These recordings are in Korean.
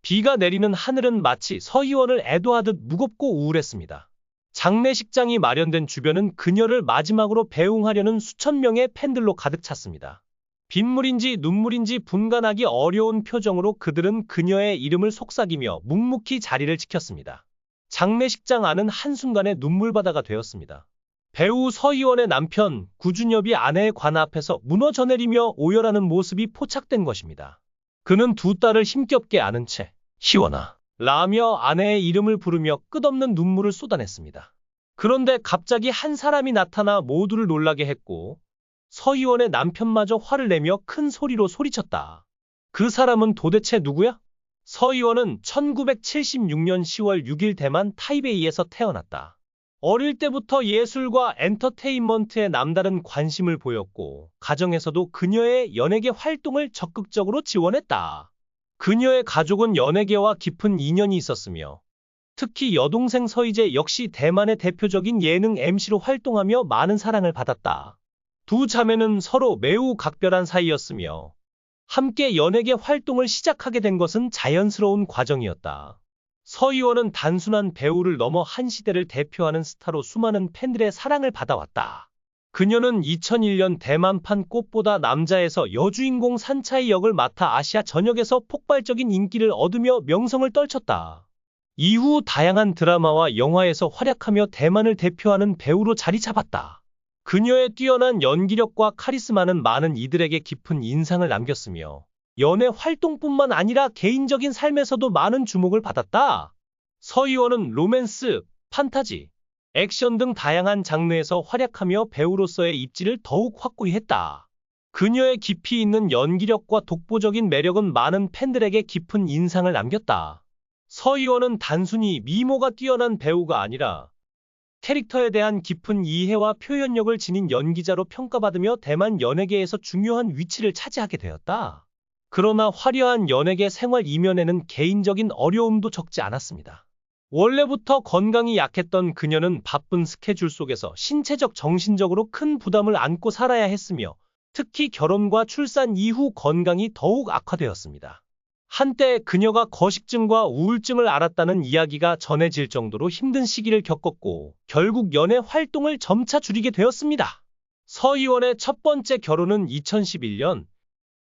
비가 내리는 하늘은 마치 서 의원을 애도하듯 무겁고 우울했습니다. 장례식장이 마련된 주변은 그녀를 마지막으로 배웅하려는 수천 명의 팬들로 가득 찼습니다. 빗물인지 눈물인지 분간하기 어려운 표정으로 그들은 그녀의 이름을 속삭이며 묵묵히 자리를 지켰습니다. 장례식장 안은 한순간에 눈물바다가 되었습니다. 배우 서희원의 남편 구준엽이 아내의 관 앞에서 무너져 내리며 오열하는 모습이 포착된 것입니다. 그는 두 딸을 힘겹게 안은 채 희원아 라며 아내의 이름을 부르며 끝없는 눈물을 쏟아냈습니다. 그런데 갑자기 한 사람이 나타나 모두를 놀라게 했고 서희원의 남편마저 화를 내며 큰 소리로 소리쳤다. 그 사람은 도대체 누구야? 서희원은 1976년 10월 6일 대만 타이베이에서 태어났다. 어릴 때부터 예술과 엔터테인먼트에 남다른 관심을 보였고 가정에서도 그녀의 연예계 활동을 적극적으로 지원했다. 그녀의 가족은 연예계와 깊은 인연이 있었으며 특히 여동생 서희재 역시 대만의 대표적인 예능 MC로 활동하며 많은 사랑을 받았다. 두 자매는 서로 매우 각별한 사이였으며 함께 연예계 활동을 시작하게 된 것은 자연스러운 과정이었다. 서희원은 단순한 배우를 넘어 한 시대를 대표하는 스타로 수많은 팬들의 사랑을 받아왔다. 그녀는 2001년 대만판 꽃보다 남자에서 여주인공 산차이 역을 맡아 아시아 전역에서 폭발적인 인기를 얻으며 명성을 떨쳤다. 이후 다양한 드라마와 영화에서 활약하며 대만을 대표하는 배우로 자리 잡았다. 그녀의 뛰어난 연기력과 카리스마는 많은 이들에게 깊은 인상을 남겼으며 연애 활동뿐만 아니라 개인적인 삶에서도 많은 주목을 받았다. 서희원은 로맨스, 판타지, 액션 등 다양한 장르에서 활약하며 배우로서의 입지를 더욱 확고히 했다. 그녀의 깊이 있는 연기력과 독보적인 매력은 많은 팬들에게 깊은 인상을 남겼다. 서희원은 단순히 미모가 뛰어난 배우가 아니라 캐릭터에 대한 깊은 이해와 표현력을 지닌 연기자로 평가받으며 대만 연예계에서 중요한 위치를 차지하게 되었다. 그러나 화려한 연예계 생활 이면에는 개인적인 어려움도 적지 않았습니다. 원래부터 건강이 약했던 그녀는 바쁜 스케줄 속에서 신체적, 정신적으로 큰 부담을 안고 살아야 했으며 특히 결혼과 출산 이후 건강이 더욱 악화되었습니다. 한때 그녀가 거식증과 우울증을 앓았다는 이야기가 전해질 정도로 힘든 시기를 겪었고 결국 연애 활동을 점차 줄이게 되었습니다. 서희원의 첫 번째 결혼은 2011년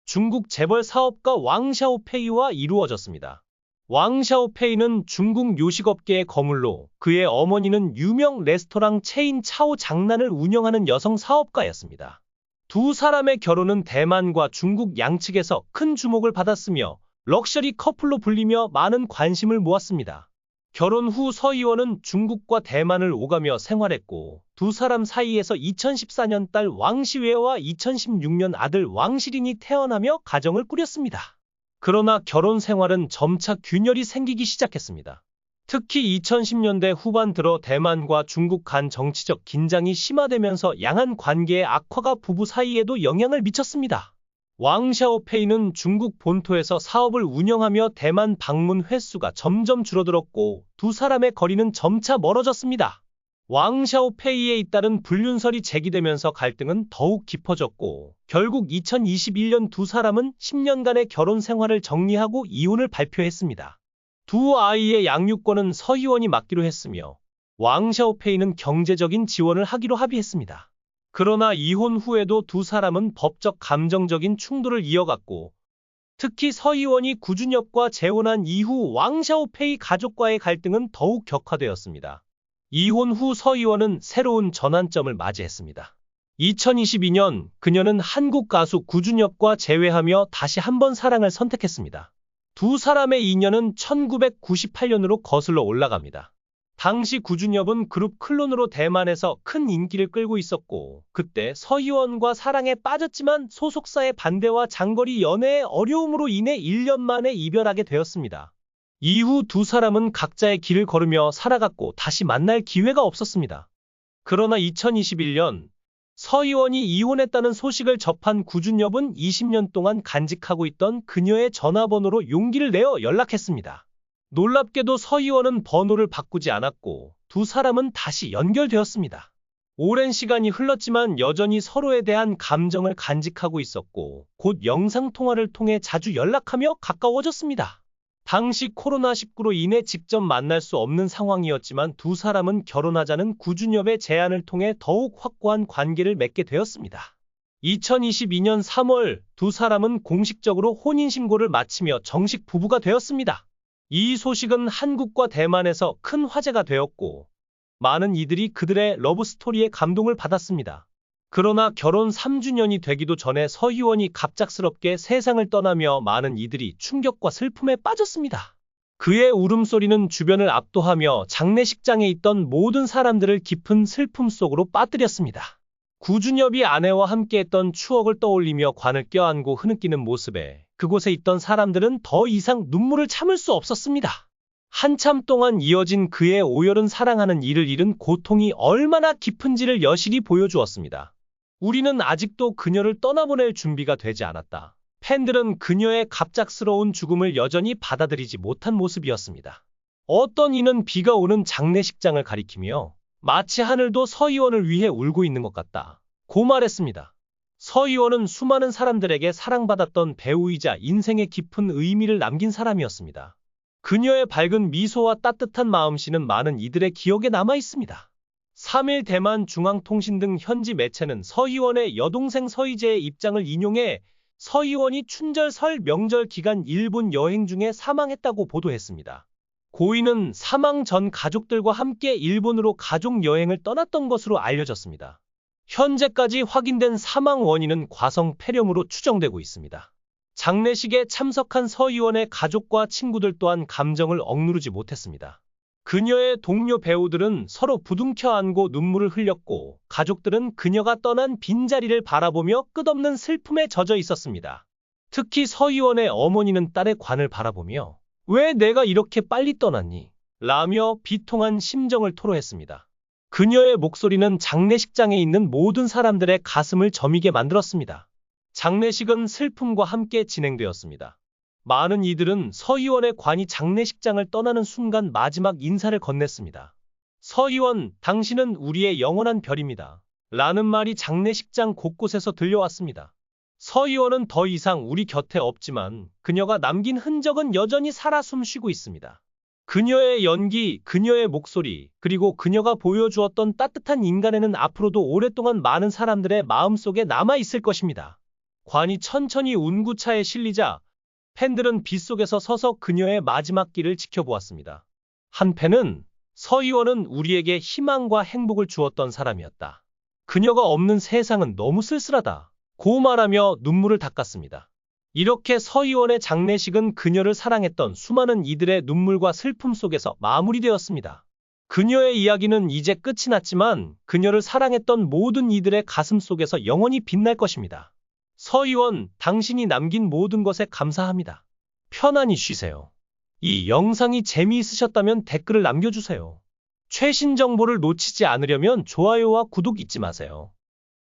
중국 재벌 사업가 왕 샤오페이와 이루어졌습니다. 왕 샤오페이는 중국 요식업계의 거물로 그의 어머니는 유명 레스토랑 체인 차오 장난을 운영하는 여성 사업가였습니다. 두 사람의 결혼은 대만과 중국 양측에서 큰 주목을 받았으며 럭셔리 커플로 불리며 많은 관심을 모았습니다. 결혼 후 서희원은 중국과 대만을 오가며 생활했고 두 사람 사이에서 2014년 딸 왕시웨와 2016년 아들 왕시린이 태어나며 가정을 꾸렸습니다. 그러나 결혼 생활은 점차 균열이 생기기 시작했습니다. 특히 2010년대 후반 들어 대만과 중국 간 정치적 긴장이 심화되면서 양안 관계의 악화가 부부 사이에도 영향을 미쳤습니다. 왕 샤오페이는 중국 본토에서 사업을 운영하며 대만 방문 횟수가 점점 줄어들었고 두 사람의 거리는 점차 멀어졌습니다. 왕 샤오페이에 잇따른 불륜설이 제기되면서 갈등은 더욱 깊어졌고 결국 2021년 두 사람은 10년간의 결혼 생활을 정리하고 이혼을 발표했습니다. 두 아이의 양육권은 서희원이 맡기로 했으며 왕 샤오페이는 경제적인 지원을 하기로 합의했습니다. 그러나 이혼 후에도 두 사람은 법적 감정적인 충돌을 이어갔고 특히 서희원이 구준엽과 재혼한 이후 왕 샤오페이 가족과의 갈등은 더욱 격화되었습니다. 이혼 후 서희원은 새로운 전환점을 맞이했습니다. 2022년 그녀는 한국 가수 구준엽과 재회하며 다시 한번 사랑을 선택했습니다. 두 사람의 인연은 1998년으로 거슬러 올라갑니다. 당시 구준엽은 그룹 클론으로 대만에서 큰 인기를 끌고 있었고 그때 서희원과 사랑에 빠졌지만 소속사의 반대와 장거리 연애의 어려움으로 인해 1년 만에 이별하게 되었습니다. 이후 두 사람은 각자의 길을 걸으며 살아갔고 다시 만날 기회가 없었습니다. 그러나 2021년 서희원이 이혼했다는 소식을 접한 구준엽은 20년 동안 간직하고 있던 그녀의 전화번호로 용기를 내어 연락했습니다. 놀랍게도 서희원은 번호를 바꾸지 않았고 두 사람은 다시 연결되었습니다. 오랜 시간이 흘렀지만 여전히 서로에 대한 감정을 간직하고 있었고 곧 영상통화를 통해 자주 연락하며 가까워졌습니다. 당시 코로나19로 인해 직접 만날 수 없는 상황이었지만 두 사람은 결혼하자는 구준엽의 제안을 통해 더욱 확고한 관계를 맺게 되었습니다. 2022년 3월 두 사람은 공식적으로 혼인신고를 마치며 정식 부부가 되었습니다. 이 소식은 한국과 대만에서 큰 화제가 되었고 많은 이들이 그들의 러브스토리에 감동을 받았습니다. 그러나 결혼 3주년이 되기도 전에 서희원이 갑작스럽게 세상을 떠나며 많은 이들이 충격과 슬픔에 빠졌습니다. 그의 울음소리는 주변을 압도하며 장례식장에 있던 모든 사람들을 깊은 슬픔 속으로 빠뜨렸습니다. 구준엽이 아내와 함께했던 추억을 떠올리며 관을 껴안고 흐느끼는 모습에 그곳에 있던 사람들은 더 이상 눈물을 참을 수 없었습니다. 한참 동안 이어진 그의 오열은 사랑하는 이를 잃은 고통이 얼마나 깊은지를 여실히 보여주었습니다. 우리는 아직도 그녀를 떠나보낼 준비가 되지 않았다. 팬들은 그녀의 갑작스러운 죽음을 여전히 받아들이지 못한 모습이었습니다. 어떤 이는 비가 오는 장례식장을 가리키며 마치 하늘도 서희원을 위해 울고 있는 것 같다 고 말했습니다. 서희원은 수많은 사람들에게 사랑받았던 배우이자 인생의 깊은 의미를 남긴 사람이었습니다. 그녀의 밝은 미소와 따뜻한 마음씨는 많은 이들의 기억에 남아 있습니다. 3일 대만 중앙통신 등 현지 매체는 서희원의 여동생 서희재의 입장을 인용해 서희원이 춘절 설 명절 기간 일본 여행 중에 사망했다고 보도했습니다. 고인은 사망 전 가족들과 함께 일본으로 가족 여행을 떠났던 것으로 알려졌습니다. 현재까지 확인된 사망 원인은 과성 폐렴으로 추정되고 있습니다. 장례식에 참석한 서희원의 가족과 친구들 또한 감정을 억누르지 못했습니다. 그녀의 동료 배우들은 서로 부둥켜 안고 눈물을 흘렸고 가족들은 그녀가 떠난 빈자리를 바라보며 끝없는 슬픔에 젖어 있었습니다. 특히 서희원의 어머니는 딸의 관을 바라보며 왜 내가 이렇게 빨리 떠났니? 라며 비통한 심정을 토로했습니다. 그녀의 목소리는 장례식장에 있는 모든 사람들의 가슴을 저미게 만들었습니다. 장례식은 슬픔과 함께 진행되었습니다. 많은 이들은 서희원의 관이 장례식장을 떠나는 순간 마지막 인사를 건넸습니다. 서희원, 당신은 우리의 영원한 별입니다. 라는 말이 장례식장 곳곳에서 들려왔습니다. 서희원은 더 이상 우리 곁에 없지만 그녀가 남긴 흔적은 여전히 살아 숨쉬고 있습니다. 그녀의 연기, 그녀의 목소리, 그리고 그녀가 보여주었던 따뜻한 인간에는 앞으로도 오랫동안 많은 사람들의 마음속에 남아있을 것입니다. 관이 천천히 운구차에 실리자 팬들은 빗속에서 서서 그녀의 마지막 길을 지켜보았습니다. 한 팬은 서희원은 우리에게 희망과 행복을 주었던 사람이었다. 그녀가 없는 세상은 너무 쓸쓸하다 고 말하며 눈물을 닦았습니다. 이렇게 서희원의 장례식은 그녀를 사랑했던 수많은 이들의 눈물과 슬픔 속에서 마무리되었습니다. 그녀의 이야기는 이제 끝이 났지만 그녀를 사랑했던 모든 이들의 가슴 속에서 영원히 빛날 것입니다. 서희원, 당신이 남긴 모든 것에 감사합니다. 편안히 쉬세요. 이 영상이 재미있으셨다면 댓글을 남겨주세요. 최신 정보를 놓치지 않으려면 좋아요와 구독 잊지 마세요.